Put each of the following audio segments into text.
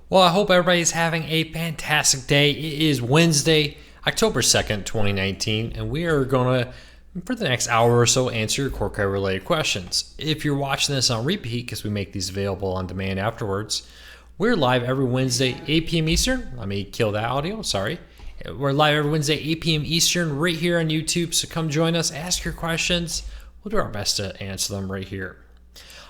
Well, I hope everybody's having a fantastic day. It is Wednesday, October 2nd, 2019, and we are going to, for the next hour or so, answer your core card related questions. If you're watching this on repeat, because we make these available on demand afterwards, we're live every Wednesday, 8 p.m. Eastern. Let me kill that audio, sorry. We're live every Wednesday, 8 p.m. Eastern, right here on YouTube, so come join us, ask your questions. We'll do our best to answer them right here.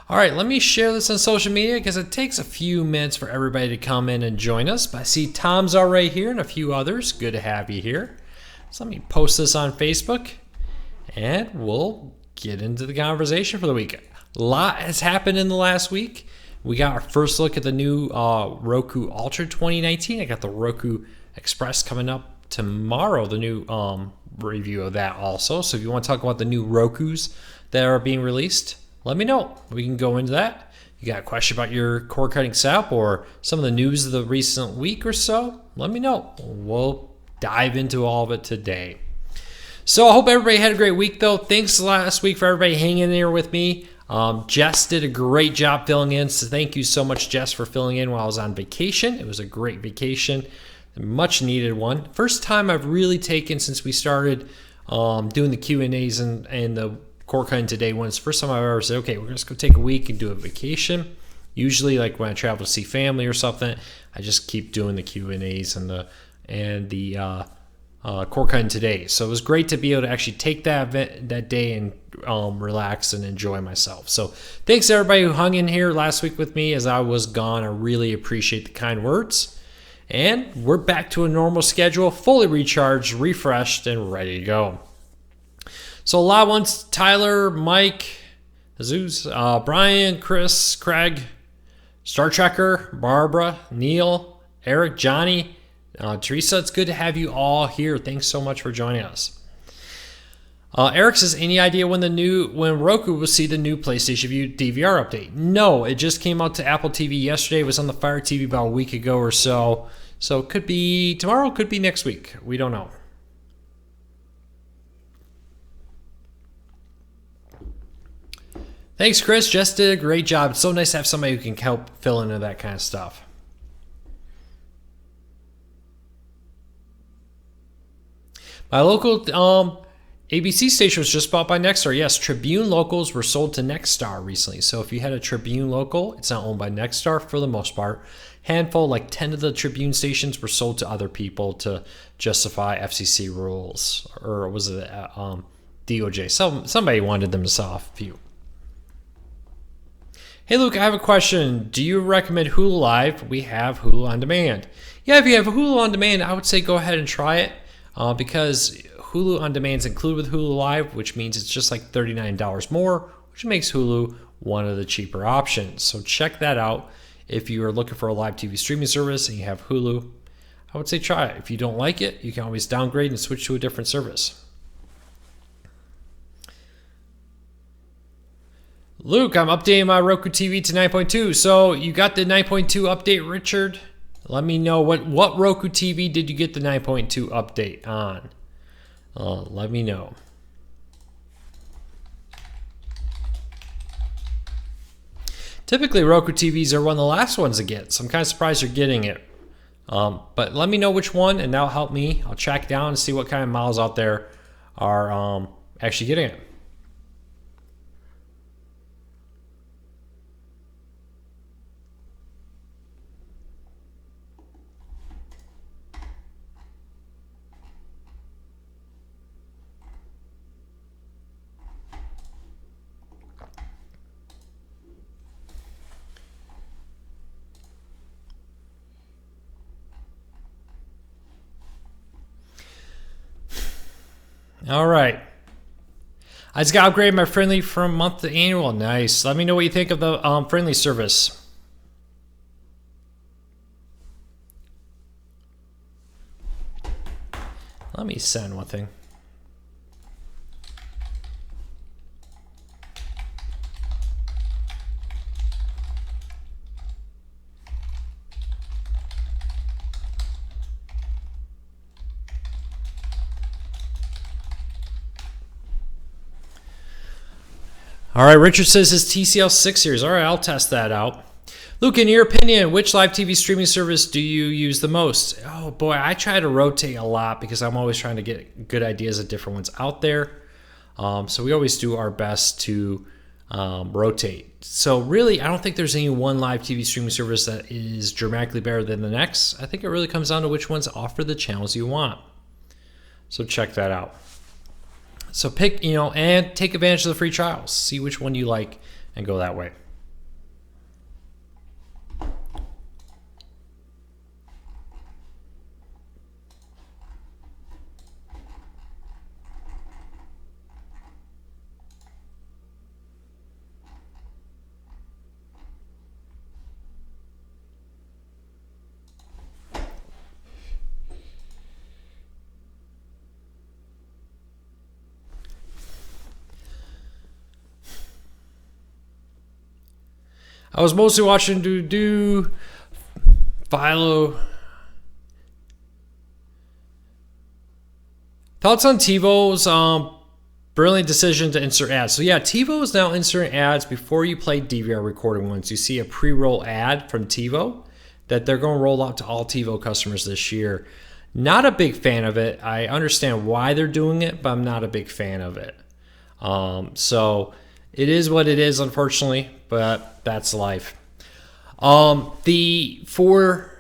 All right, let me share this on social media because it takes a few minutes for everybody to come in and join us. But I see Tom's already here and a few others. Good to have you here. So let me post this on Facebook and we'll get into the conversation for the week. A lot has happened in the last week. We got our first look at the new Roku Ultra 2019. I got the Roku Express coming up tomorrow, the new review of that also. So if you want to talk about the new Rokus that are being released, let me know. We can go into that. You got a question about your cord cutting setup or some of the news of the recent week or so? Let me know. We'll dive into all of it today. So I hope everybody had a great week, though. Thanks last week for everybody hanging in there with me. Jess did a great job filling in, so thank you so much, Jess, for filling in while I was on vacation. It was a great vacation, a much needed one. First time I've really taken since we started doing the Q&As and the cord cutting today when it's the first time I've ever said, okay, we're just going to take a week and do a vacation. Usually, like when I travel to see family or something, I just keep doing the Q&As and the cord cutting today. So it was great to be able to actually take that day and relax and enjoy myself. So thanks to everybody who hung in here last week with me as I was gone. I really appreciate the kind words. And we're back to a normal schedule, fully recharged, refreshed, and ready to go. So a lot of ones: Tyler, Mike, Jesus, Brian, Chris, Craig, Star Trekker, Barbara, Neil, Eric, Johnny, Teresa. It's good to have you all here. Thanks so much for joining us. Eric says, any idea when Roku will see the new PlayStation Vue DVR update? No, it just came out to Apple TV yesterday. It was on the Fire TV about a week ago or so. So it could be tomorrow, could be next week. We don't know. Thanks, Chris. Jess did a great job. It's so nice to have somebody who can help fill into that kind of stuff. My local ABC station was just bought by Nexstar. Yes, Tribune locals were sold to Nexstar recently. So if you had a Tribune local, it's not owned by Nexstar for the most part. Handful, like 10 of the Tribune stations were sold to other people to justify FCC rules. Or was it DOJ? Somebody wanted them to sell off a few. Hey Luke, I have a question. Do you recommend Hulu Live? We have Hulu On Demand. Yeah, if you have Hulu On Demand, I would say go ahead and try it because Hulu On Demand is included with Hulu Live, which means it's just like $39 more, which makes Hulu one of the cheaper options. So check that out. If you are looking for a live TV streaming service and you have Hulu, I would say try it. If you don't like it, you can always downgrade and switch to a different service. Luke, I'm updating my Roku TV to 9.2. So you got the 9.2 update, Richard? Let me know what Roku TV did you get the 9.2 update on? Let me know. Typically, Roku TVs are one of the last ones to get, so I'm kind of surprised you're getting it. But let me know which one, and that'll help me. I'll track down and see what kind of models out there are actually getting it. All right. I just got upgraded my friendly from month to annual. Nice. Let me know what you think of the friendly service. Let me send one thing. All right, Richard says his TCL 6 series. All right, I'll test that out. Luke, in your opinion, which live TV streaming service do you use the most? Oh boy, I try to rotate a lot because I'm always trying to get good ideas of different ones out there. So we always do our best to rotate. So really, I don't think there's any one live TV streaming service that is dramatically better than the next. I think it really comes down to which ones offer the channels you want. So check that out. So pick, and take advantage of the free trials. See which one you like and go that way. I was mostly watching Philo. Thoughts on TiVo's brilliant decision to insert ads. So yeah, TiVo is now inserting ads before you play DVR recording ones. You see a pre-roll ad from TiVo that they're going to roll out to all TiVo customers this year. Not a big fan of it. I understand why they're doing it, but I'm not a big fan of it. So it is what it is, unfortunately, but that's life. For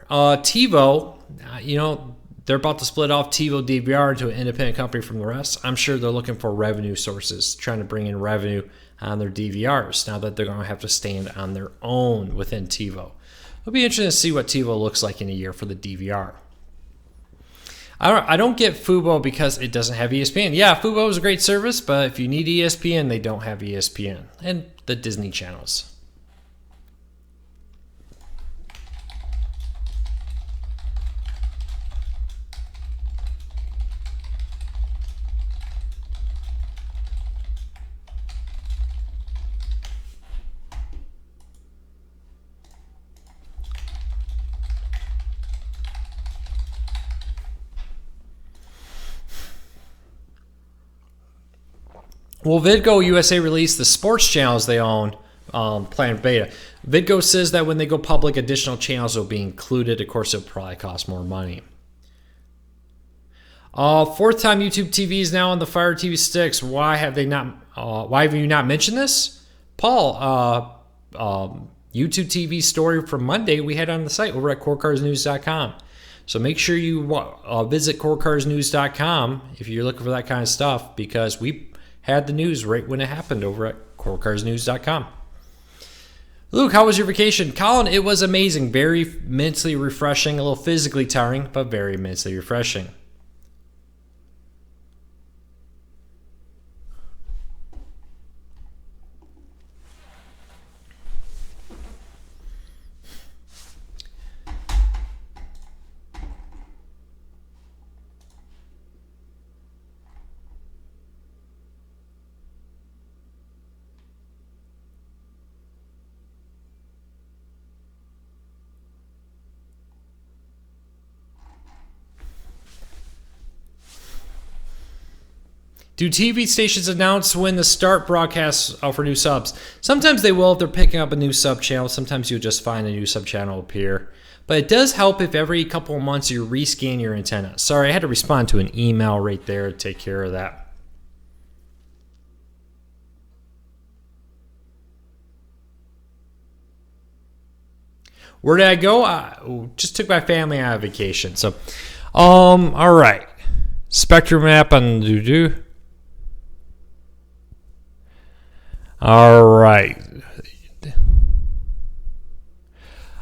TiVo, they're about to split off TiVo DVR into an independent company from the rest. I'm sure they're looking for revenue sources, trying to bring in revenue on their DVRs now that they're going to have to stand on their own within TiVo. It'll be interesting to see what TiVo looks like in a year for the DVR. I don't get Fubo because it doesn't have ESPN. Yeah, Fubo is a great service, but if you need ESPN, they don't have ESPN and the Disney channels. Well, Vidgo USA released the sports channels they own, planned beta. Vidgo says that when they go public, additional channels will be included. Of course, it'll probably cost more money. Fourth time YouTube TV is now on the Fire TV sticks. Why have you not mentioned this? Paul, YouTube TV story from Monday we had on the site over at corecarsnews.com. So make sure you visit corecarsnews.com if you're looking for that kind of stuff, because we had the news right when it happened over at corecarsnews.com. Luke, how was your vacation? Colin, it was amazing. Very mentally refreshing, a little physically tiring, but very mentally refreshing. Do TV stations announce when the start broadcasts for new subs? Sometimes they will if they're picking up a new sub channel. Sometimes you'll just find a new sub channel appear. But it does help if every couple of months you rescan your antenna. Sorry, I had to respond to an email right there to take care of that. Where did I go? I just took my family on a vacation. So, all right. Spectrum map on Dudu. All right.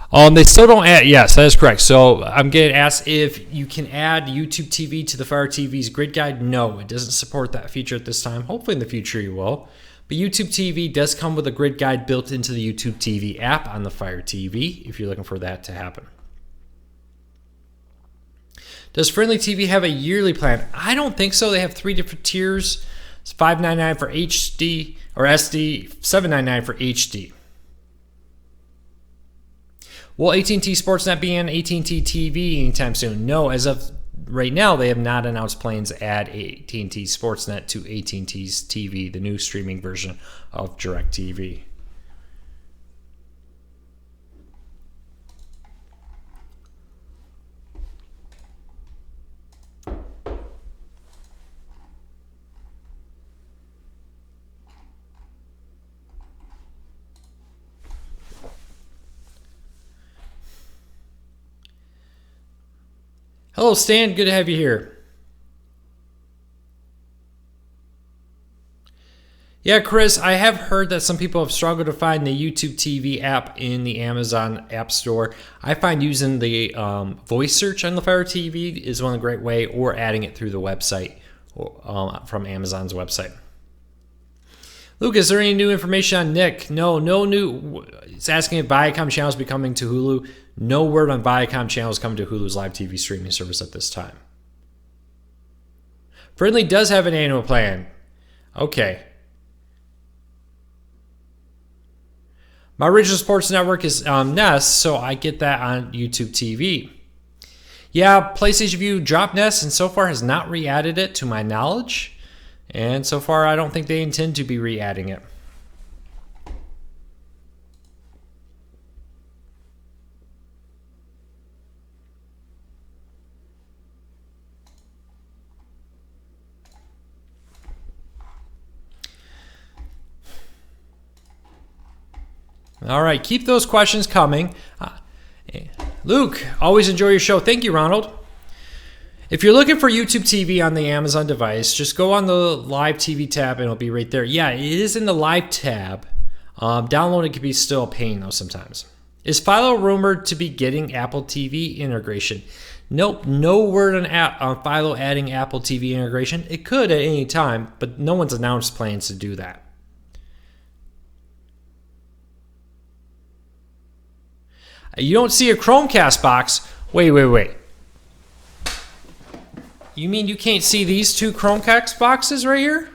They still don't add. Yes, that is correct. So I'm getting asked if you can add YouTube TV to the Fire TV's grid guide. No, it doesn't support that feature at this time. Hopefully in the future you will. But YouTube TV does come with a grid guide built into the YouTube TV app on the Fire TV if you're looking for that to happen. Does Friendly TV have a yearly plan? I don't think so. They have 3 different tiers. It's $5.99 for HD or SD, $7.99 for HD. Will AT&T Sportsnet be on AT&T TV anytime soon? No, as of right now, they have not announced plans to add AT&T Sportsnet to AT&T's TV, the new streaming version of DirecTV. Hello, Stan. Good to have you here. Yeah, Chris, I have heard that some people have struggled to find the YouTube TV app in the Amazon App Store. I find using the voice search on the Fire TV is one great way, or adding it through the website from Amazon's website. Luke, is there any new information on Nick? No new. It's asking if Viacom channels be coming to Hulu. No word on Viacom channels coming to Hulu's live TV streaming service at this time. Friendly does have an annual plan. Okay. My original sports network is Nest, so I get that on YouTube TV. Yeah, PlayStation View dropped Nest and so far has not re-added it to my knowledge. And so far, I don't think they intend to be re-adding it. All right, keep those questions coming. Luke, always enjoy your show. Thank you, Ronald. If you're looking for YouTube TV on the Amazon device, just go on the Live TV tab and it'll be right there. Yeah, it is in the Live tab. Downloading can be still a pain, though, sometimes. Is Philo rumored to be getting Apple TV integration? Nope, no word on Philo adding Apple TV integration. It could at any time, but no one's announced plans to do that. You don't see a Chromecast box. Wait. You mean you can't see these two Chromecast boxes right here?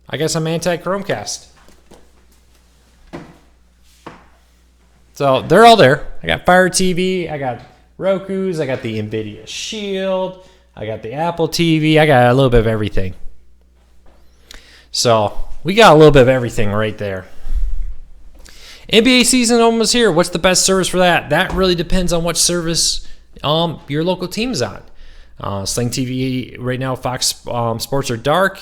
I guess I'm anti-Chromecast. So they're all there. I got Fire TV, I got Roku's, I got the NVIDIA Shield, I got the Apple TV, I got a little bit of everything. So we got a little bit of everything right there. NBA season almost here. What's the best service for that? That really depends on what service your local team's on. Sling TV right now, Fox Sports are dark,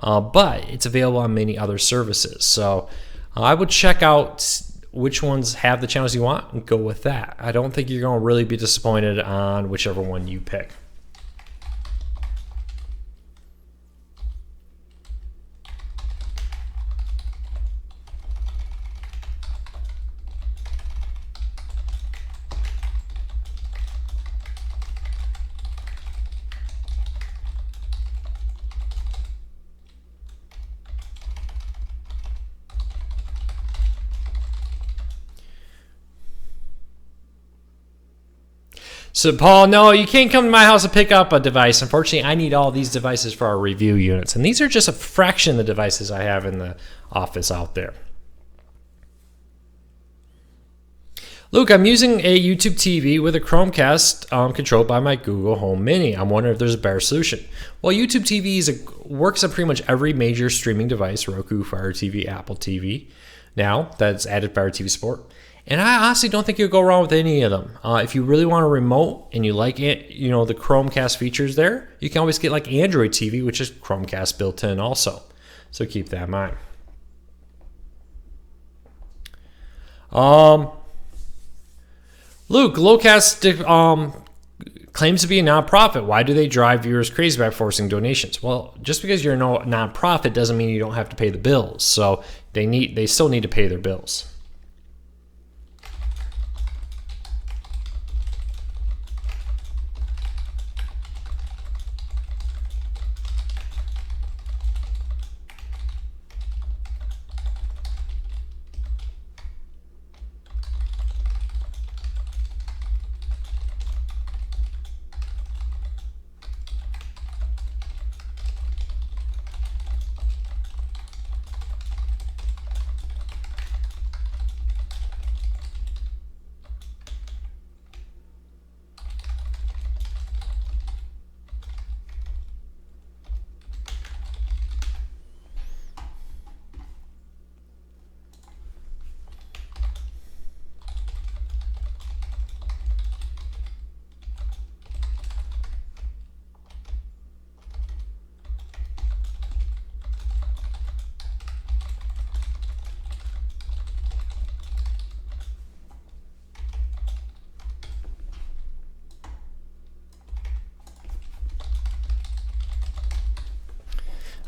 but it's available on many other services. So I would check out which ones have the channels you want and go with that. I don't think you're going to really be disappointed on whichever one you pick. So, Paul, no, you can't come to my house and pick up a device. Unfortunately, I need all these devices for our review units. And these are just a fraction of the devices I have in the office out there. Luke, I'm using a YouTube TV with a Chromecast controlled by my Google Home Mini. I'm wondering if there's a better solution. Well, YouTube TV works on pretty much every major streaming device, Roku, Fire TV, Apple TV. Now, that's added Fire TV support. And I honestly don't think you'll go wrong with any of them. If you really want a remote and you like it, the Chromecast features there, you can always get like Android TV, which is Chromecast built in also. So keep that in mind. Luke, Lowcast claims to be a nonprofit. Why do they drive viewers crazy by forcing donations? Well, just because you're a nonprofit doesn't mean you don't have to pay the bills. So they still need to pay their bills.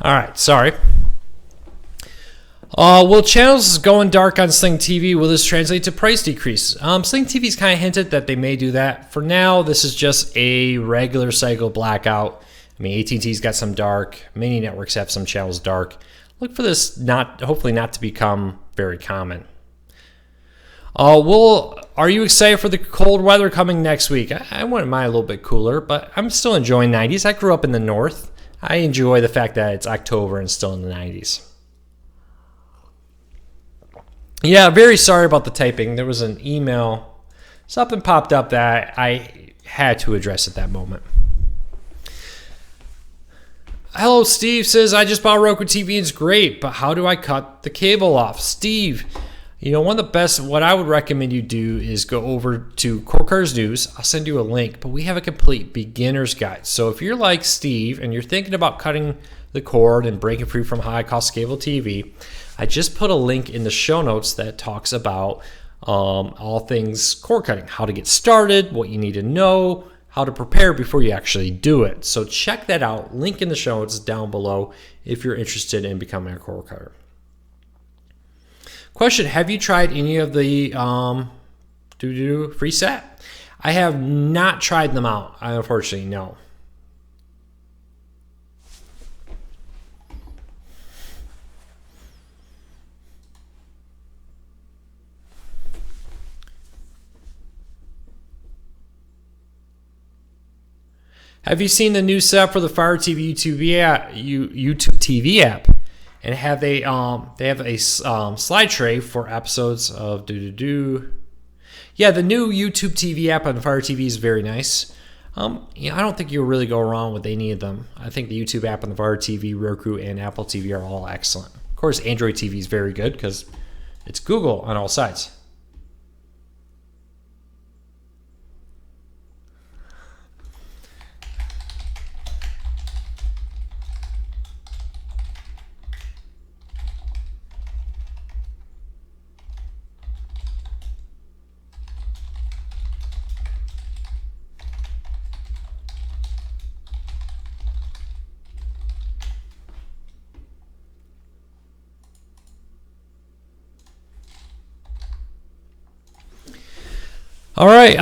All right, sorry. Will channels going dark on Sling TV, will this translate to price decrease? Sling TV's kind of hinted that they may do that. For now, this is just a regular cycle blackout. I mean, AT&T's got some dark. Many networks have some channels dark. Look for this hopefully not to become very common. Are you excited for the cold weather coming next week? I wouldn't mind a little bit cooler, but I'm still enjoying 90s. I grew up in the north. I enjoy the fact that it's October and still in the 90s. Yeah, very sorry about the typing. There was an email. Something popped up that I had to address at that moment. Hello, Steve says, I just bought Roku TV. It's great, but how do I cut the cable off? Steve, one of the best, what I would recommend you do is go over to Core Cars News. I'll send you a link, but we have a complete beginner's guide. So if you're like Steve and you're thinking about cutting the cord and breaking free from high-cost cable TV, I just put a link in the show notes that talks about all things cord cutting, how to get started, what you need to know, how to prepare before you actually do it. So check that out. Link in the show notes down below if you're interested in becoming a cord cutter. Question, have you tried any of the free set? I have not tried them out. I unfortunately no. Have you seen the new setup for the Fire TV YouTube TV app? And they have a slide tray for episodes of Yeah, the new YouTube TV app on the Fire TV is very nice. I don't think you'll really go wrong with any of them. I think the YouTube app on the Fire TV, Roku, and Apple TV are all excellent. Of course, Android TV is very good because it's Google on all sides. All right.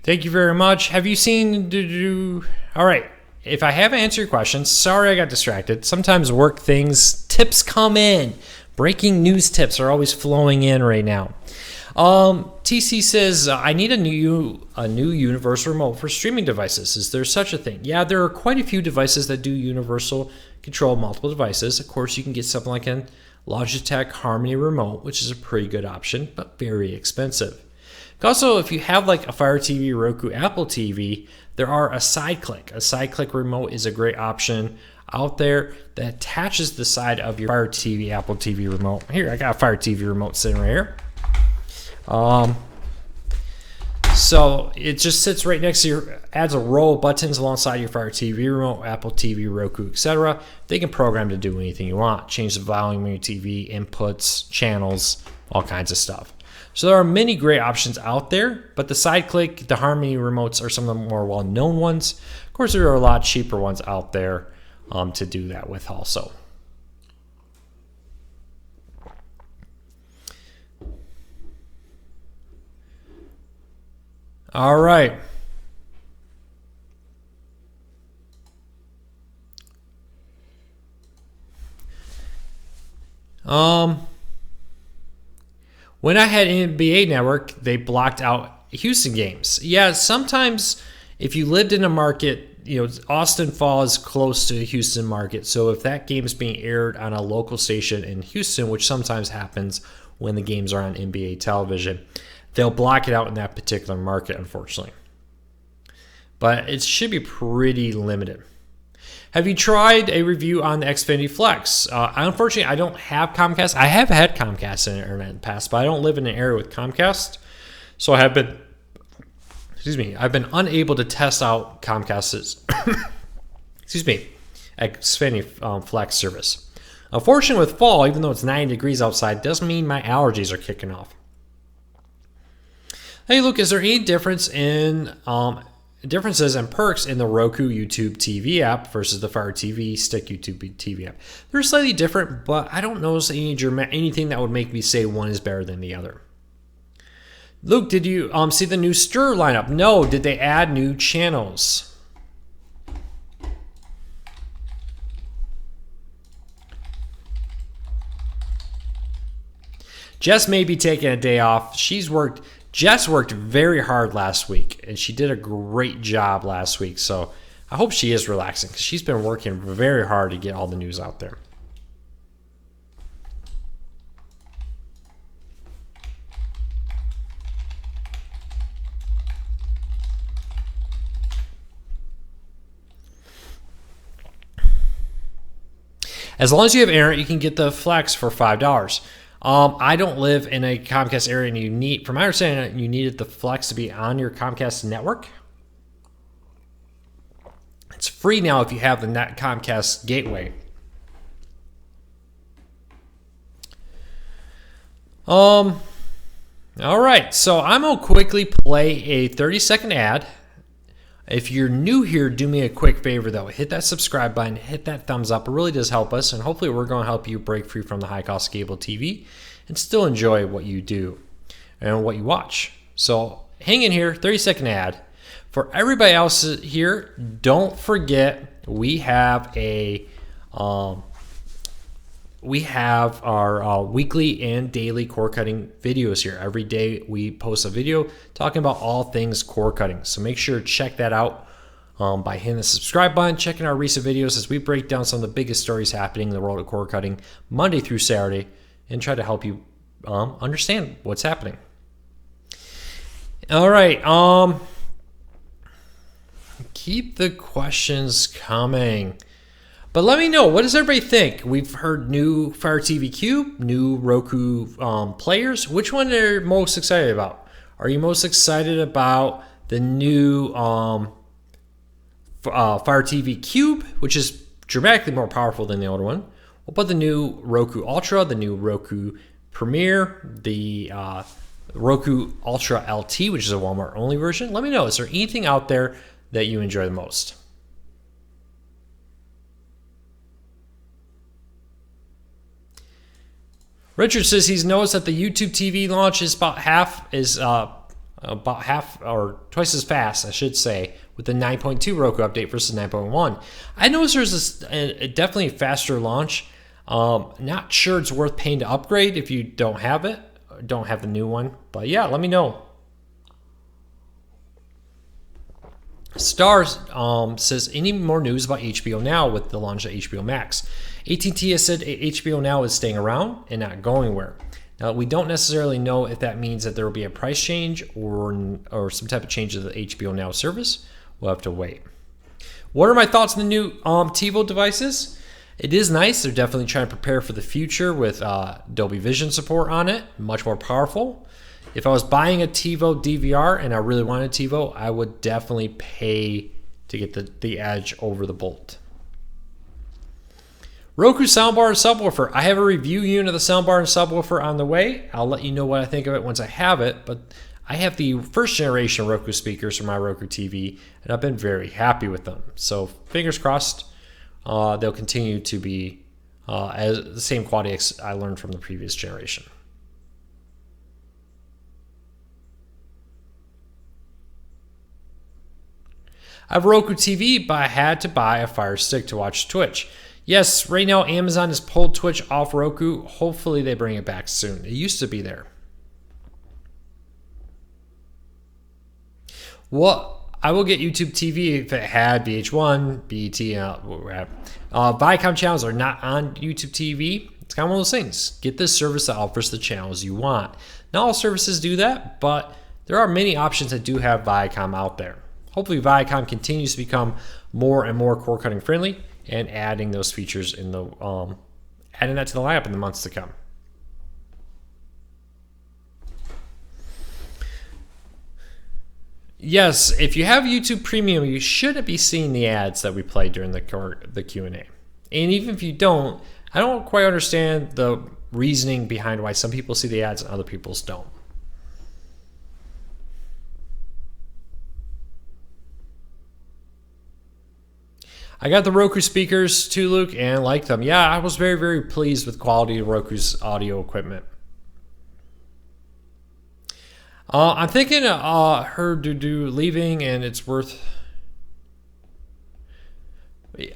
Thank you very much. Have you seen? All right. If I haven't answered your question, sorry I got distracted. Sometimes work things, tips come in. Breaking news tips are always flowing in right now. TC says, I need a new universal remote for streaming devices. Is there such a thing? Yeah, there are quite a few devices that do universal control multiple devices. Of course, you can get something like a Logitech Harmony remote, which is a pretty good option, but very expensive. Also, if you have like a Fire TV, Roku, Apple TV, there are a side click. A side click remote is a great option out there that attaches the side of your Fire TV, Apple TV remote. Here, I got a Fire TV remote sitting right here. So it just sits right next to adds a row of buttons alongside your Fire TV remote, Apple TV, Roku, etc. They can program to do anything you want. Change the volume of your TV, inputs, channels, all kinds of stuff. So there are many great options out there, but the side click, the Harmony remotes are some of the more well-known ones. Of course, there are a lot cheaper ones out there to do that with also. All right. When I had NBA Network, they blocked out Houston games. Yeah, sometimes if you lived in a market, Austin Falls close to the Houston market. So if that game is being aired on a local station in Houston, which sometimes happens when the games are on NBA television, they'll block it out in that particular market, unfortunately. But it should be pretty limited. Have you tried a review on the Xfinity Flex? Unfortunately, I don't have Comcast. I have had Comcast in the internet in the past, but I don't live in an area with Comcast. So I've been unable to test out Comcast's Xfinity Flex service. Unfortunately, with fall, even though it's 90 degrees outside, doesn't mean my allergies are kicking off. Hey, look, is there any difference in differences and perks in the Roku YouTube TV app versus the Fire TV Stick YouTube TV app. They're slightly different, but I don't notice anything that would make me say one is better than the other. Luke, did you see the new Stir lineup? No. Did they add new channels? Jess may be taking a day off. Jess worked very hard last week, and she did a great job last week. So I hope she is relaxing because she's been working very hard to get all the news out there. As long as you have internet, you can get the Flex for $5. I don't live in a Comcast area, and from my understanding, you needed the Flex to be on your Comcast network. It's free now if you have the Comcast gateway. All right, so I'm gonna quickly play a 30-second ad. If you're new here, do me a quick favor though. Hit that subscribe button, hit that thumbs up. It really does help us, and hopefully we're going to help you break free from the high cost cable TV and still enjoy what you do and what you watch. So hang in here, 30-second ad. For everybody else here, don't forget we have our weekly and daily cord cutting videos here. Every day we post a video talking about all things cord cutting. So make sure to check that out by hitting the subscribe button, checking our recent videos as we break down some of the biggest stories happening in the world of cord cutting Monday through Saturday and try to help you understand what's happening. All right. Keep the questions coming. But let me know, what does everybody think? We've heard new Fire TV Cube, new Roku players. Which one are you most excited about? Are you most excited about the new Fire TV Cube, which is dramatically more powerful than the older one? What about the new Roku Ultra, the new Roku Premier, the Roku Ultra LT, which is a Walmart-only version? Let me know, is there anything out there that you enjoy the most? Richard says he's noticed that the YouTube TV launch is about half or twice as fast, I should say, with the 9.2 Roku update versus 9.1. I noticed there's definitely a faster launch. Not sure it's worth paying to upgrade if you don't have it, don't have the new one. But yeah, let me know. Stars says, any more news about HBO Now with the launch of HBO Max? AT&T has said HBO Now is staying around and not going anywhere. Now, we don't necessarily know if that means that there will be a price change or some type of change to the HBO Now service. We'll have to wait. What are my thoughts on the new TiVo devices? It is nice. They're definitely trying to prepare for the future with Dolby Vision support on it, much more powerful. If I was buying a TiVo DVR and I really wanted TiVo, I would definitely pay to get the Edge over the Bolt. Roku soundbar and subwoofer. I have a review unit of the soundbar and subwoofer on the way. I'll let you know what I think of it once I have it, but I have the first generation Roku speakers for my Roku TV, and I've been very happy with them. So fingers crossed they'll continue to be as the same quality as I learned from the previous generation. I have a Roku TV, but I had to buy a Fire Stick to watch Twitch. Yes, right now Amazon has pulled Twitch off Roku. Hopefully they bring it back soon. It used to be there. Well, I will get YouTube TV if it had VH1, BET, Viacom channels are not on YouTube TV. It's kind of one of those things. Get this service that offers the channels you want. Not all services do that, but there are many options that do have Viacom out there. Hopefully Viacom continues to become more and more cord cutting friendly and adding those features in the adding that to the lineup in the months to come. Yes, if you have YouTube Premium, you shouldn't be seeing the ads that we play during the Q&A. And even if you don't, I don't quite understand the reasoning behind why some people see the ads and other people's don't. I got the Roku speakers too, Luke, and like them. Yeah, I was very, very pleased with the quality of Roku's audio equipment. I'm thinking her leaving, and it's worth.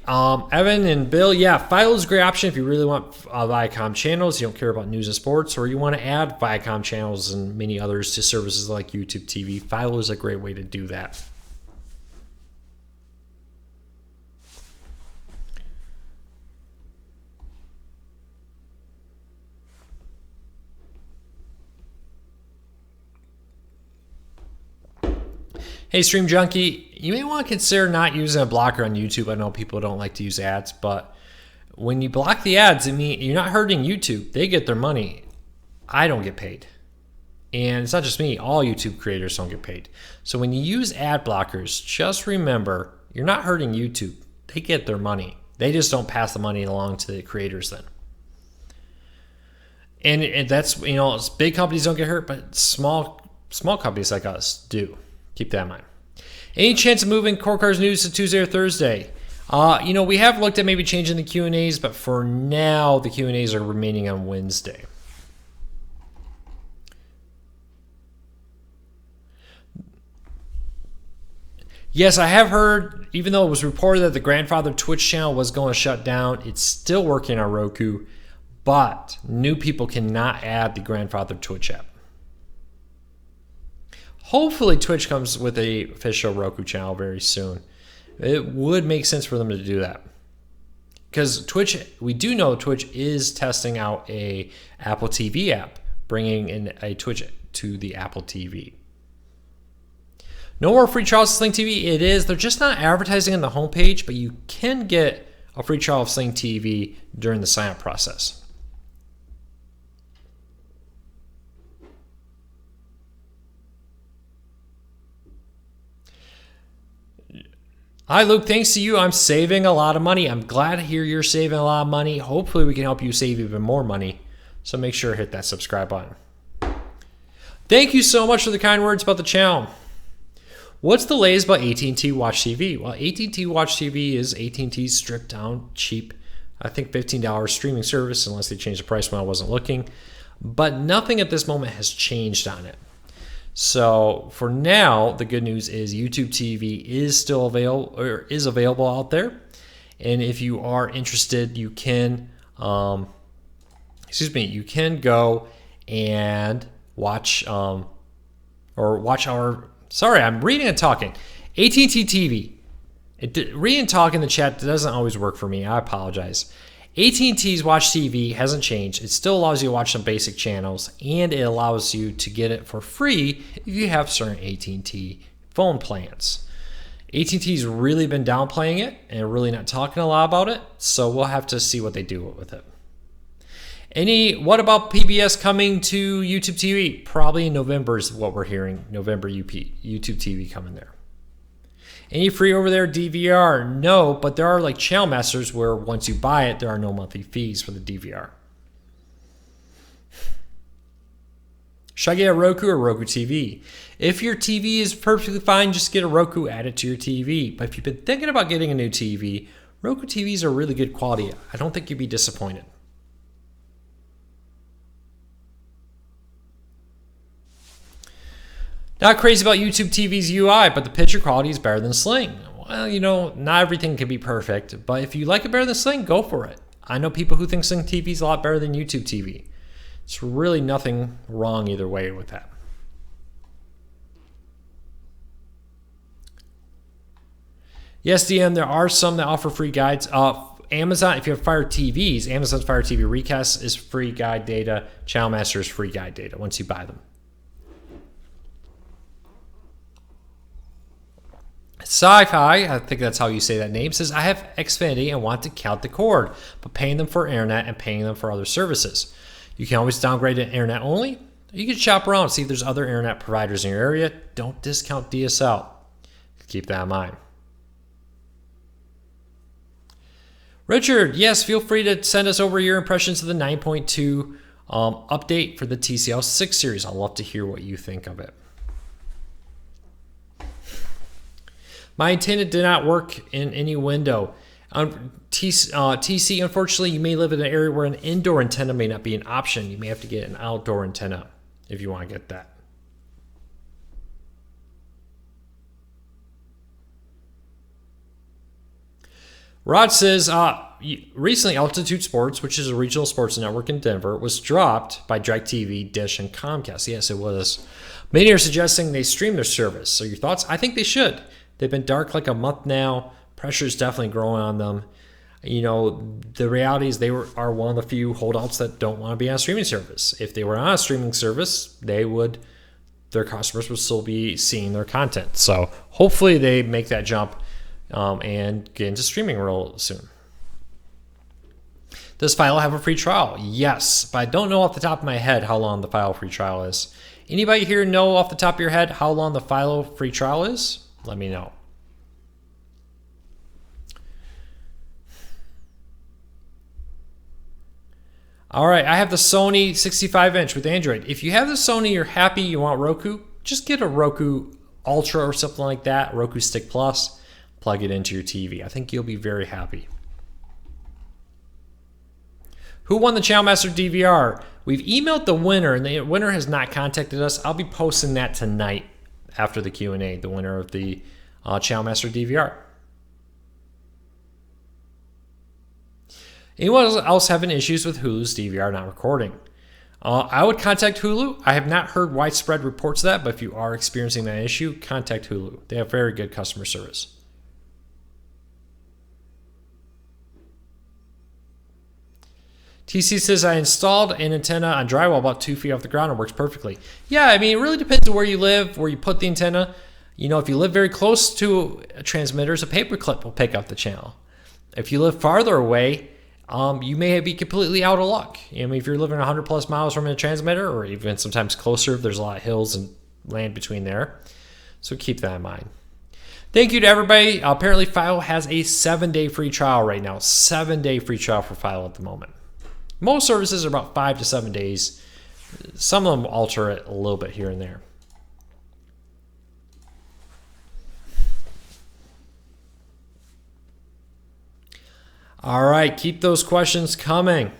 Evan and Bill, yeah, Philo is a great option if you really want Viacom channels, you don't care about news and sports, or you want to add Viacom channels and many others to services like YouTube TV. Philo is a great way to do that. Hey, Stream Junkie, you may want to consider not using a blocker on YouTube. I know people don't like to use ads, but when you block the ads, it means you're not hurting YouTube. They get their money. I don't get paid. And it's not just me. All YouTube creators don't get paid. So when you use ad blockers, just remember, you're not hurting YouTube. They get their money. They just don't pass the money along to the creators then. And that's, big companies don't get hurt, but small companies like us do. Keep that in mind. Any chance of moving Core Cars News to Tuesday or Thursday? We have looked at maybe changing the Q&As, but for now, the Q&As are remaining on Wednesday. Yes, I have heard, even though it was reported that the grandfather Twitch channel was going to shut down, it's still working on Roku, but new people cannot add the grandfather Twitch app. Hopefully Twitch comes with a official Roku channel very soon. It would make sense for them to do that. Because we do know Twitch is testing out a Apple TV app, bringing in a Twitch to the Apple TV. No more free trials of Sling TV. It is. They're just not advertising on the homepage, but you can get a free trial of Sling TV during the sign-up process. Hi, Luke. Thanks to you, I'm saving a lot of money. I'm glad to hear you're saving a lot of money. Hopefully, we can help you save even more money. So make sure to hit that subscribe button. Thank you so much for the kind words about the channel. What's the latest about AT&T Watch TV? Well, AT&T Watch TV is AT&T's stripped down, cheap, I think $15 streaming service, unless they changed the price when I wasn't looking. But nothing at this moment has changed on it. So for now, the good news is YouTube TV is still available out there, and if you are interested, you can go and watch our. Sorry, I'm reading and talking. AT&T TV. Reading and talking in the chat doesn't always work for me. I apologize. AT&T's Watch TV hasn't changed. It still allows you to watch some basic channels, and it allows you to get it for free if you have certain AT&T phone plans. AT&T's really been downplaying it and really not talking a lot about it, so we'll have to see what they do with it. What about PBS coming to YouTube TV? Probably in November is what we're hearing. November YouTube TV coming there. Any free over there DVR? No, but there are like channel masters where once you buy it, there are no monthly fees for the DVR. Should I get a Roku or Roku TV? If your TV is perfectly fine, just get a Roku, add it to your TV. But if you've been thinking about getting a new TV, Roku TVs are really good quality. I don't think you'd be disappointed. Not crazy about YouTube TV's UI, but the picture quality is better than Sling. Well, not everything can be perfect, but if you like it better than Sling, go for it. I know people who think Sling TV is a lot better than YouTube TV. It's really nothing wrong either way with that. Yes, DM, there are some that offer free guides. Amazon, if you have Fire TVs, Amazon's Fire TV Recast is free guide data. Channel Master is free guide data once you buy them. Sci-Fi, I think that's how you say that name, says, I have Xfinity and want to count the cord, but paying them for internet and paying them for other services. You can always downgrade to internet only. You can shop around, see if there's other internet providers in your area. Don't discount DSL. Keep that in mind. Richard, yes, feel free to send us over your impressions of the 9.2 update for the TCL 6 series. I'd love to hear what you think of it. My antenna did not work in any window. TC, unfortunately, you may live in an area where an indoor antenna may not be an option. You may have to get an outdoor antenna if you want to get that. Rod says, recently Altitude Sports, which is a regional sports network in Denver, was dropped by DirecTV, Dish, and Comcast. Yes, it was. Many are suggesting they stream their service. So your thoughts? I think they should. They've been dark like a month now. Pressure is definitely growing on them. You know, the reality is are one of the few holdouts that don't want to be on a streaming service. If they were on a streaming service, their customers would still be seeing their content. So hopefully they make that jump and get into streaming real soon. Does Philo have a free trial? Yes, but I don't know off the top of my head how long the Philo free trial is. Anybody here know off the top of your head how long the Philo free trial is? Let me know. All right, I have the Sony 65-inch with Android. If you have the Sony, you're happy, you want Roku, just get a Roku Ultra or something like that, Roku Stick Plus, plug it into your TV. I think you'll be very happy. Who won the Channel Master DVR? We've emailed the winner, and the winner has not contacted us. I'll be posting that tonight after the Q&A, the winner of the Channel Master DVR. Anyone else having issues with Hulu's DVR not recording? I would contact Hulu. I have not heard widespread reports of that, but if you are experiencing that issue, contact Hulu. They have very good customer service. TC says, I installed an antenna on drywall about 2 feet off the ground and works perfectly. Yeah, I mean, it really depends on where you live, where you put the antenna. You know, if you live very close to transmitters, a paperclip will pick up the channel. If you live farther away, you may be completely out of luck. I mean, if you're living 100 plus miles from a transmitter, or even sometimes closer, there's a lot of hills and land between there. So keep that in mind. Thank you to everybody. Apparently, Philo has a 7-day free trial right now. 7-day free trial for Philo at the moment. Most services are about 5 to 7 days. Some of them alter it a little bit here and there. All right, keep those questions coming.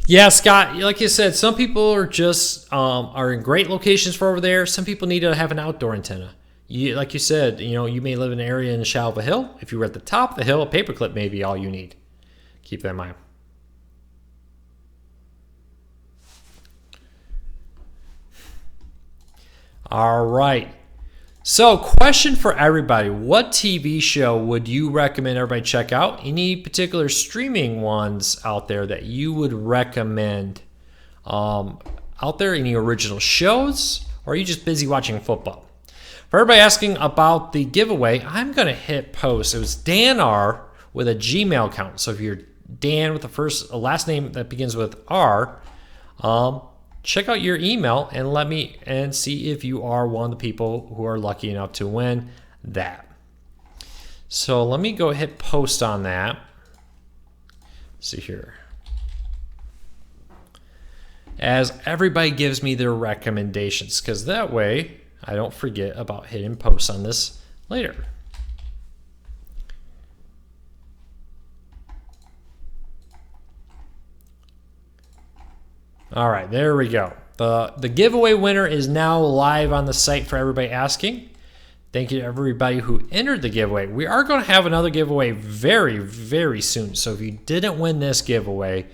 Yeah, Scott, like you said, some people are just are in great locations for over there. Some people need to have an outdoor antenna. Like you said, you may live in an area in the shadow of a hill. If you were at the top of the hill, a paperclip may be all you need. Keep that in mind. All right. So, question for everybody. What TV show would you recommend everybody check out? Any particular streaming ones out there that you would recommend out there? Any original shows? Or are you just busy watching football? For everybody asking about the giveaway, I'm going to hit post. It was Dan R with a Gmail account. So if you're Dan with a last name that begins with R, check out your email and let me see if you are one of the people who are lucky enough to win that. So let me go hit post on that. Let's see here. As everybody gives me their recommendations, because that way I don't forget about hitting post on this later. All right, there we go. The giveaway winner is now live on the site for everybody asking. Thank you to everybody who entered the giveaway. We are going to have another giveaway very, very soon. So if you didn't win this giveaway,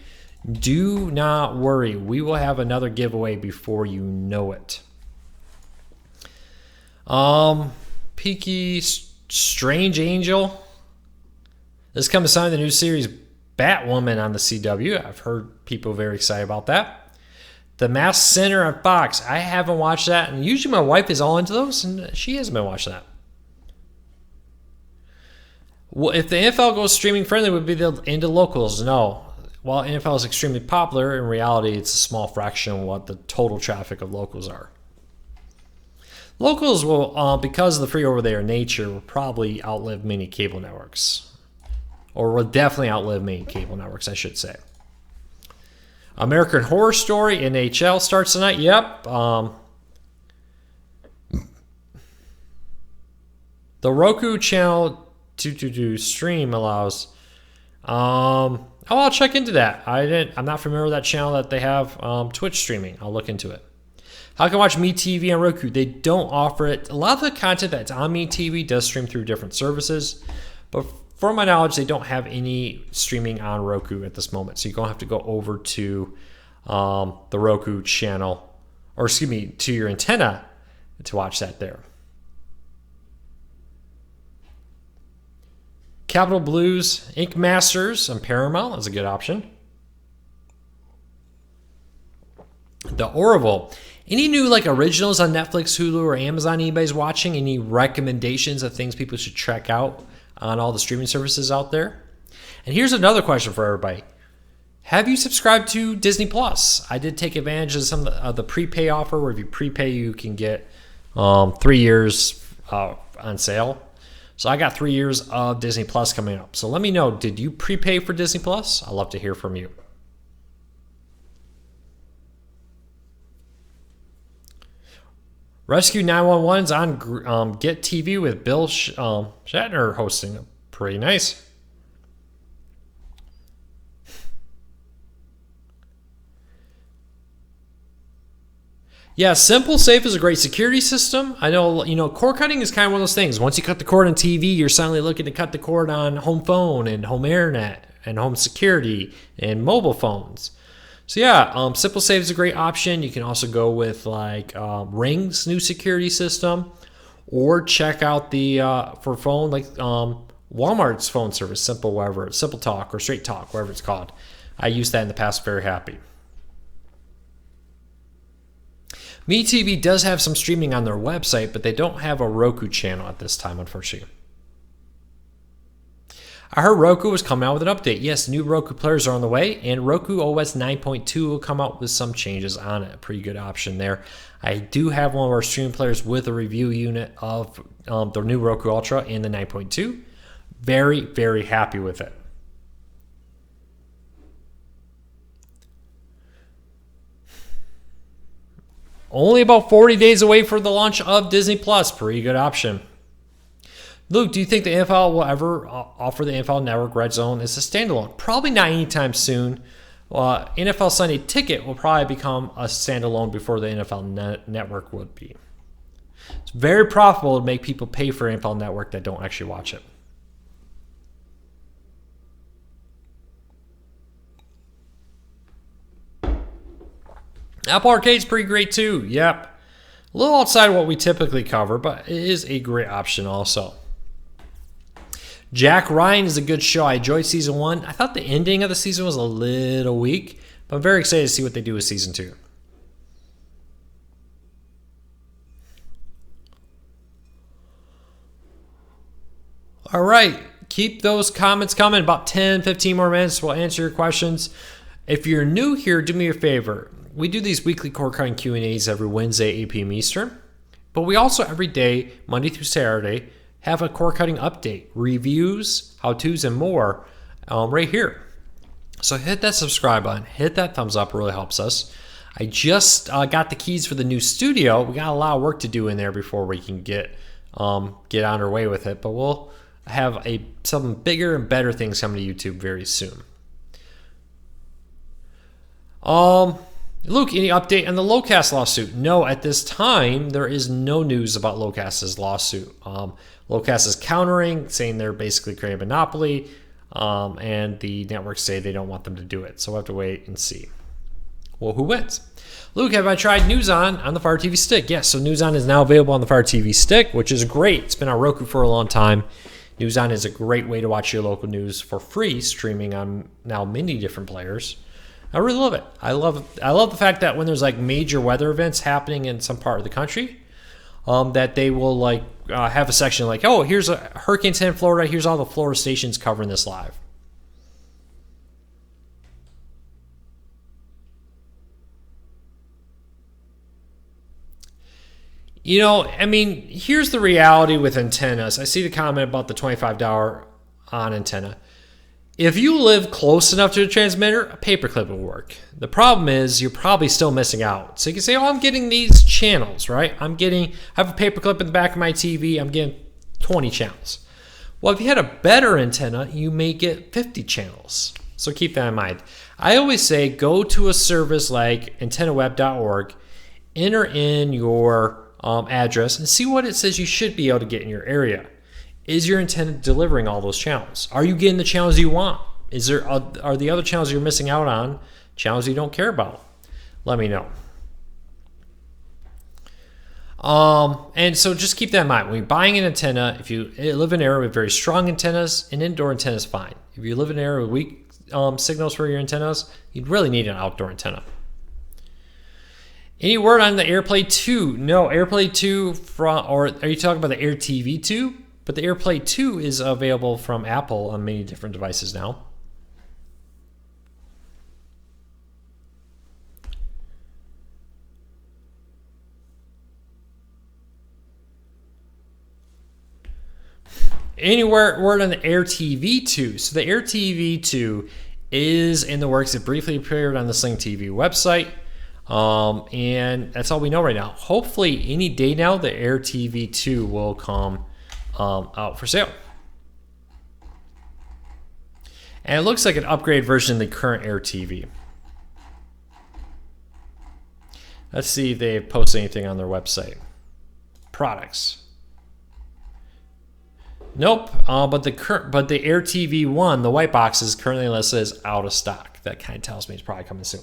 do not worry. We will have another giveaway before you know it. Peaky Strange Angel. This comes to sign the new series Batwoman on the CW. I've heard people very excited about that. The Masked Sinner on Fox. I haven't watched that, and usually my wife is all into those, and she hasn't been watching that. Well, if the NFL goes streaming friendly, would be into locals? No. While NFL is extremely popular, in reality, it's a small fraction of what the total traffic of locals are. Locals will, because of the free over-the-air nature, will probably outlive many cable networks. Or will definitely outlive many cable networks, I should say. American Horror Story, NHL starts tonight. Yep. The Roku channel to stream allows. I'll check into that. I'm not familiar with that channel that they have Twitch streaming. I'll look into it. How can I watch MeTV on Roku? They don't offer it. A lot of the content that's on MeTV does stream through different services, but from my knowledge, they don't have any streaming on Roku at this moment. So you're going to have to go over to the Roku channel, or excuse me, to your antenna to watch that there. Capitol Blues, Ink Masters on Paramount is a good option. The Orville. Any new originals on Netflix, Hulu, or Amazon anybody's watching? Any recommendations of things people should check out on all the streaming services out there? And here's another question for everybody. Have you subscribed to Disney Plus? I did take advantage of some of the prepay offer where if you prepay, you can get 3 years on sale. So I got 3 years of Disney Plus coming up. So let me know, did you prepay for Disney Plus? I'd love to hear from you. Rescue 911 is on Get TV with Bill Shatner hosting. Pretty nice. Yeah, Simple Safe is a great security system. I know, cord cutting is kind of one of those things. Once you cut the cord on TV, you're suddenly looking to cut the cord on home phone and home internet and home security and mobile phones. So yeah, Simple Safe is a great option. You can also go with Ring's new security system, or check out the for phone Walmart's phone service, Simple Talk or Straight Talk, whatever it's called. I used that in the past. Very happy. MeTV does have some streaming on their website, but they don't have a Roku channel at this time, unfortunately. I heard Roku was coming out with an update. Yes, new Roku players are on the way, and Roku OS 9.2 will come out with some changes on it. Pretty good option there. I do have one of our streaming players with a review unit of the new Roku Ultra and the 9.2. Very, very happy with it. Only about 40 days away for the launch of Disney Plus. Pretty good option. Luke, do you think the NFL will ever offer the NFL Network Red Zone as a standalone? Probably not anytime soon. NFL Sunday Ticket will probably become a standalone before the NFL Network would be. It's very profitable to make people pay for NFL Network that don't actually watch it. Apple Arcade's pretty great too. Yep. A little outside of what we typically cover, but it is a great option also. Jack Ryan is a good show. I enjoyed season 1. I thought the ending of the season was a little weak, but I'm very excited to see what they do with season 2. All right. Keep those comments coming. About 10, 15 more minutes. We'll answer your questions. If you're new here, do me a favor. We do these weekly cord cutting Q&As every Wednesday, 8 p.m. Eastern. But we also, every day, Monday through Saturday, have a cord cutting update, reviews, how-tos, and more right here. So hit that subscribe button, hit that thumbs up, it really helps us. I just got the keys for the new studio. We got a lot of work to do in there before we can get on our way with it, but we'll have some bigger and better things coming to YouTube very soon. Luke, any update on the Locast lawsuit? No, at this time, there is no news about Locast's lawsuit. Locast is countering, saying they're basically creating a monopoly, and the networks say they don't want them to do it. So we'll have to wait and see. Well, who wins? Luke, have I tried News on the Fire TV Stick? Yes, so News On is now available on the Fire TV Stick, which is great. It's been on Roku for a long time. News On is a great way to watch your local news for free, streaming on now many different players. I really love it. I love the fact that when there's major weather events happening in some part of the country, that they will have a section oh, here's a hurricane's in Florida. Here's all the Florida stations covering this live. Here's the reality with antennas. I see the comment about the $25 on antenna. If you live close enough to the transmitter, a paperclip will work. The problem is you're probably still missing out. So you can say, oh, I'm getting these channels, right? I have a paperclip in the back of my TV. I'm getting 20 channels. Well, if you had a better antenna, you may get 50 channels. So keep that in mind. I always say go to a service like antennaweb.org, enter in your address, and see what it says you should be able to get in your area. Is your antenna delivering all those channels? Are you getting the channels you want? Are the other channels you're missing out on channels you don't care about? Let me know. And so just keep that in mind. When you're buying an antenna, if you live in an area with very strong antennas, an indoor antenna is fine. If you live in an area with weak signals for your antennas, you'd really need an outdoor antenna. Any word on the AirPlay 2? No, AirPlay 2 or are you talking about the Air TV 2? But the AirPlay 2 is available from Apple on many different devices now. Any word on the Air TV 2? So the Air TV 2 is in the works. It briefly appeared on the Sling TV website. And that's all we know right now. Hopefully any day now, the Air TV 2 will come out for sale. And it looks like an upgrade version of the current Air TV. Let's see if they post anything on their website. Products. Nope. But the Air TV 1, the white box, is currently listed as out of stock. That kind of tells me it's probably coming soon.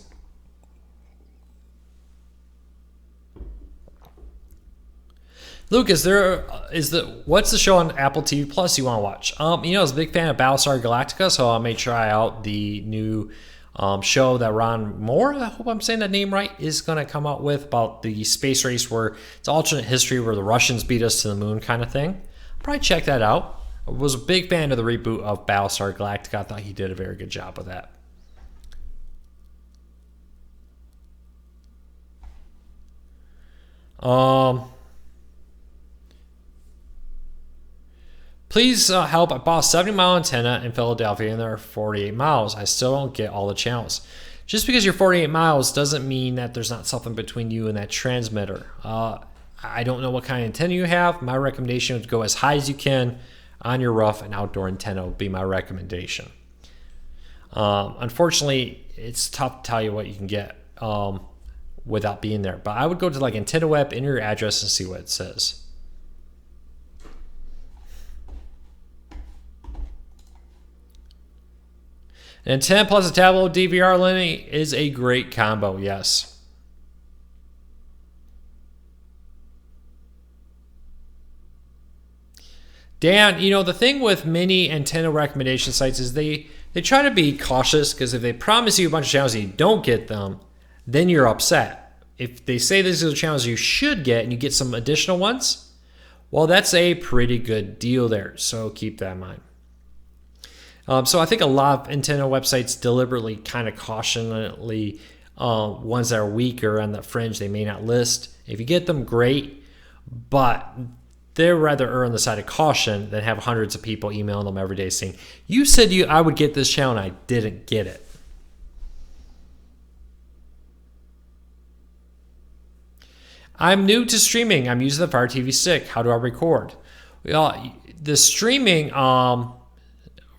Luke, what's the show on Apple TV Plus you want to watch? I was a big fan of Battlestar Galactica, so I may try out the new show that Ron Moore, I hope I'm saying that name right, is going to come out with about the space race where it's alternate history where the Russians beat us to the moon kind of thing. Probably check that out. I was a big fan of the reboot of Battlestar Galactica. I thought he did a very good job with that. Please help. I bought a 70-mile antenna in Philadelphia and there are 48 miles. I still don't get all the channels. Just because you're 48 miles doesn't mean that there's not something between you and that transmitter. I don't know what kind of antenna you have. My recommendation would go as high as you can on your rough and outdoor antenna would be my recommendation. Unfortunately, it's tough to tell you what you can get without being there. But I would go to like AntennaWeb, enter your address, and see what it says. An antenna plus a tablet DVR limit is a great combo, yes. Dan, the thing with many antenna recommendation sites is they try to be cautious because if they promise you a bunch of channels and you don't get them, then you're upset. If they say these are the channels you should get and you get some additional ones, well, that's a pretty good deal there. So keep that in mind. So I think a lot of antenna websites deliberately kind of cautionally ones that are weaker on the fringe they may not list. If you get them, great, but they're rather err on the side of caution than have hundreds of people emailing them every day saying, you said I would get this channel and I didn't get it. I'm new to streaming. I'm using the Fire TV Stick. How do I record? Well, the streaming...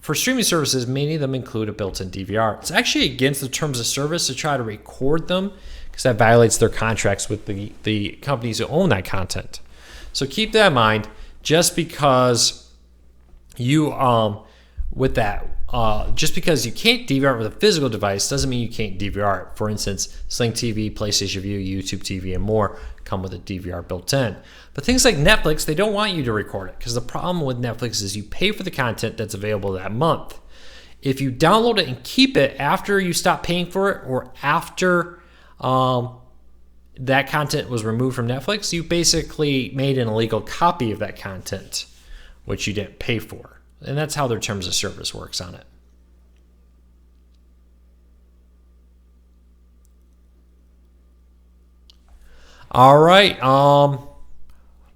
For streaming services, many of them include a built-in DVR. It's actually against the terms of service to try to record them because that violates their contracts with the companies who own that content. So keep that in mind. Just because you just because you can't DVR it with a physical device doesn't mean you can't DVR it. For instance, Sling TV, PlayStation Vue, YouTube TV, and more come with a DVR built in. But things like Netflix, they don't want you to record it because the problem with Netflix is you pay for the content that's available that month. If you download it and keep it after you stop paying for it or after that content was removed from Netflix, you basically made an illegal copy of that content, which you didn't pay for. And that's how their terms of service works on it. All right.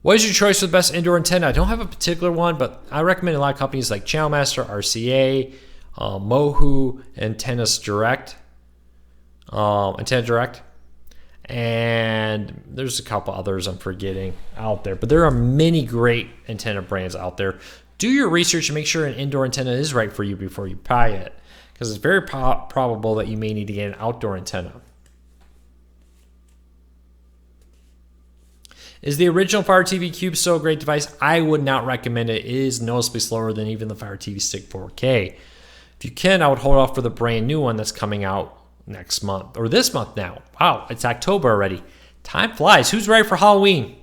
What is your choice for the best indoor antenna? I don't have a particular one, but I recommend a lot of companies like Channel Master, RCA, Mohu Antenna Direct, and there's a couple others I'm forgetting out there, but there are many great antenna brands out there. Do your research and make sure an indoor antenna is right for you before you buy it, because it's very probable that you may need to get an outdoor antenna. Is the original Fire TV Cube still a great device? I would not recommend it. It is noticeably slower than even the Fire TV Stick 4K. If you can, I would hold off for the brand new one that's coming out next month, or this month now. Wow, it's October already. Time flies. Who's ready for Halloween?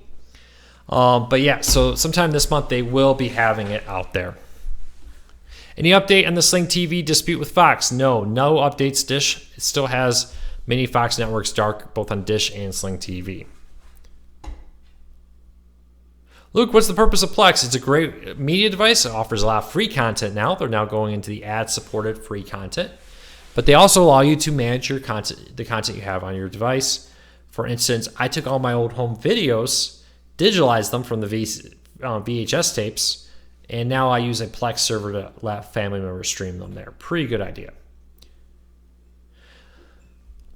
But yeah, so sometime this month they will be having it out there. Any update on the Sling TV dispute with Fox? No updates. Dish still has many Fox networks dark, both on Dish and Sling TV. Luke, what's the purpose of Plex? It's a great media device. It offers a lot of free content now. They're now going into the ad-supported free content. But they also allow you to manage your content, the content you have on your device. For instance, I took all my old home videos, digitalized them from the VHS tapes, and now I use a Plex server to let family members stream them there. Pretty good idea.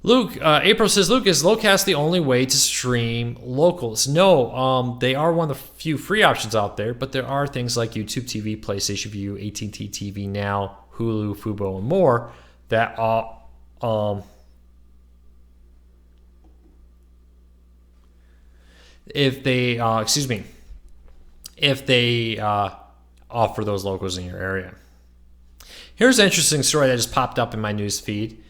Luke, April says, Luke, is Locast the only way to stream locals? No, they are one of the few free options out there, but there are things like YouTube TV, PlayStation View, AT&T TV Now, Hulu, Fubo, and more that are if they offer those locals in your area. Here's an interesting story that just popped up in my news feed.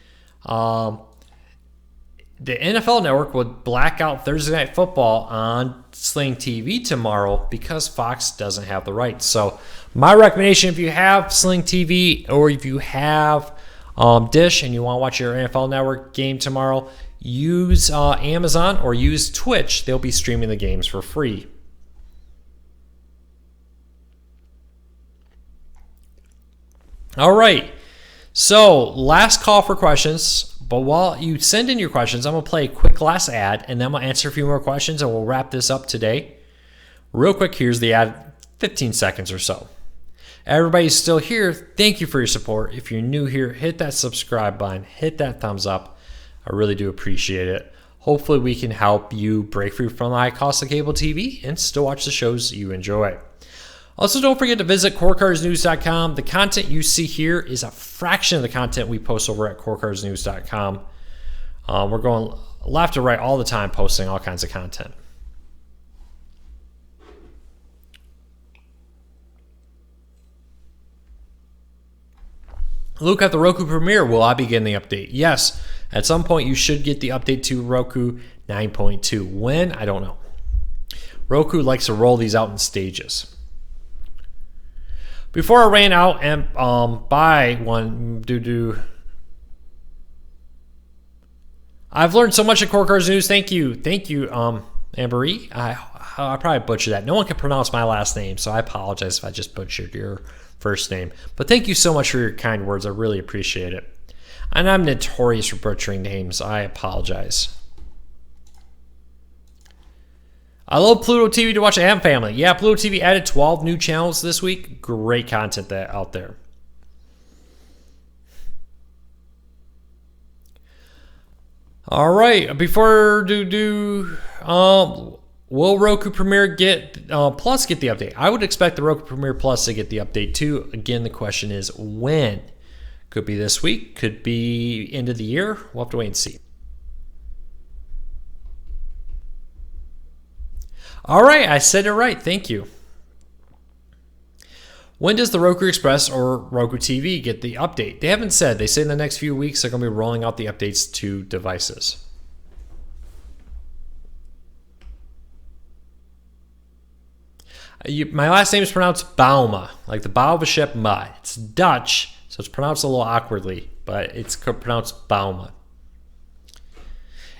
The NFL Network would black out Thursday Night Football on Sling TV tomorrow because Fox doesn't have the rights. So my recommendation, if you have Sling TV or if you have Dish and you want to watch your NFL Network game tomorrow, use Amazon or use Twitch. They'll be streaming the games for free. All right. So last call for questions. But while you send in your questions, I'm going to play a quick last ad, and then I'm going to answer a few more questions, and we'll wrap this up today. Real quick, here's the ad, 15 seconds or so. Everybody's still here. Thank you for your support. If you're new here, hit that subscribe button, hit that thumbs up. I really do appreciate it. Hopefully we can help you break free from the high cost of cable TV and still watch the shows you enjoy. Also, don't forget to visit CoreCarsNews.com. The content you see here is a fraction of the content we post over at CoreCarsNews.com. We're going left to right all the time, posting all kinds of content. Luke, at the Roku premiere, will I be getting the update? Yes. At some point, you should get the update to Roku 9.2. When? I don't know. Roku likes to roll these out in stages. Before I ran out and buy one, I've learned so much at Core Cars News. Thank you, Ambery. I probably butchered that. No one can pronounce my last name, so I apologize if I just butchered your first name. But thank you so much for your kind words. I really appreciate it. And I'm notorious for butchering names. I apologize. I love Pluto TV to watch the Ham Family. Yeah, Pluto TV added 12 new channels this week. Great content out there. All right, before will Roku Premiere Plus get the update? I would expect the Roku Premiere Plus to get the update too. Again, the question is when? Could be this week, could be end of the year. We'll have to wait and see. All right, I said it right. Thank you. When does the Roku Express or Roku TV get the update? They haven't said. They say in the next few weeks they're going to be rolling out the updates to devices. My last name is pronounced Bauma, like the bow of a ship, ma. It's Dutch, so it's pronounced a little awkwardly, but it's pronounced Bauma.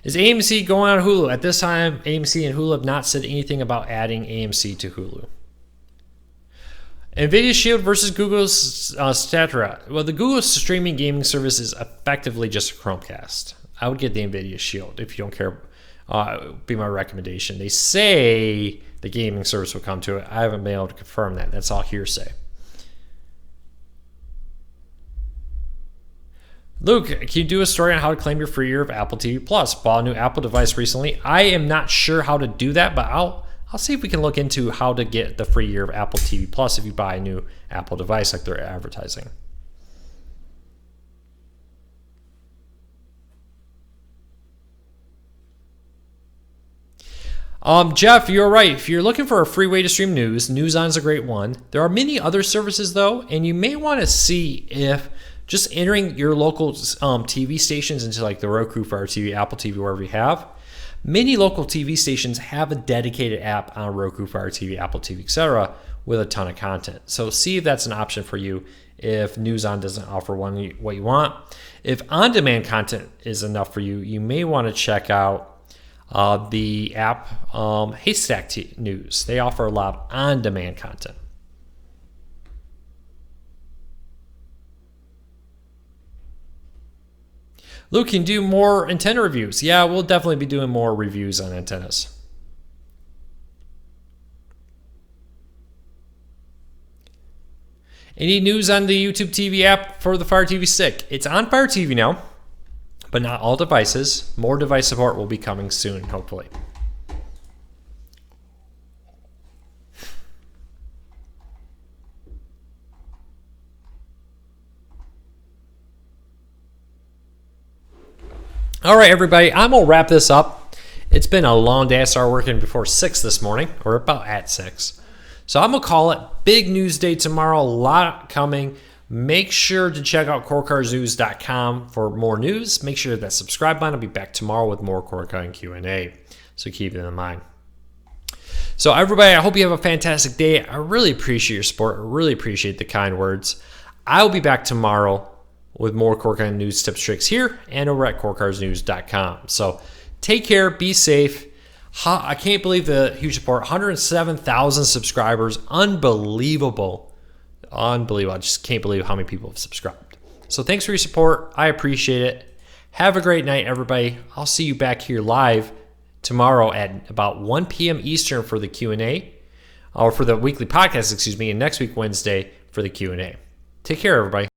Is AMC going on Hulu? At this time, AMC and Hulu have not said anything about adding AMC to Hulu. NVIDIA Shield versus Google's Stadia. Well, the Google streaming gaming service is effectively just a Chromecast. I would get the NVIDIA Shield if you don't care. Be my recommendation. They say the gaming service will come to it. I haven't been able to confirm that. That's all hearsay. Luke, can you do a story on how to claim your free year of Apple TV Plus? Bought a new Apple device recently. I am not sure how to do that, but I'll see if we can look into how to get the free year of Apple TV Plus if you buy a new Apple device like they're advertising. Jeff, you're right. If you're looking for a free way to stream news, NewsOn's a great one. There are many other services though, and you may want to see if just entering your local TV stations into like the Roku, Fire TV, Apple TV, wherever you have. Many local TV stations have a dedicated app on Roku, Fire TV, Apple TV, etc. with a ton of content. So see if that's an option for you if NewsOn doesn't offer what you want. If on-demand content is enough for you, you may want to check out the app Haystack News. They offer a lot of on-demand content. Luke, can do more antenna reviews. Yeah, we'll definitely be doing more reviews on antennas. Any news on the YouTube TV app for the Fire TV Stick? It's on Fire TV now, but not all devices. More device support will be coming soon, hopefully. All right, everybody, I'm going to wrap this up. It's been a long day. I started working before 6 this morning, or about at 6. So I'm going to call it big news day tomorrow. A lot coming. Make sure to check out corecarsnews.com for more news. Make sure that subscribe button. I'll be back tomorrow with more Core Car and Q&A. So keep it in mind. So everybody, I hope you have a fantastic day. I really appreciate your support. I really appreciate the kind words. I'll be back tomorrow with more Core Car news, tips, tricks here and over at corecarsnews.com. So take care. Be safe. I can't believe the huge support. 107,000 subscribers. Unbelievable. Unbelievable. I just can't believe how many people have subscribed. So thanks for your support. I appreciate it. Have a great night, everybody. I'll see you back here live tomorrow at about 1 p.m. Eastern for the Q&A, or for the weekly podcast, and next week, Wednesday, for the Q&A. Take care, everybody.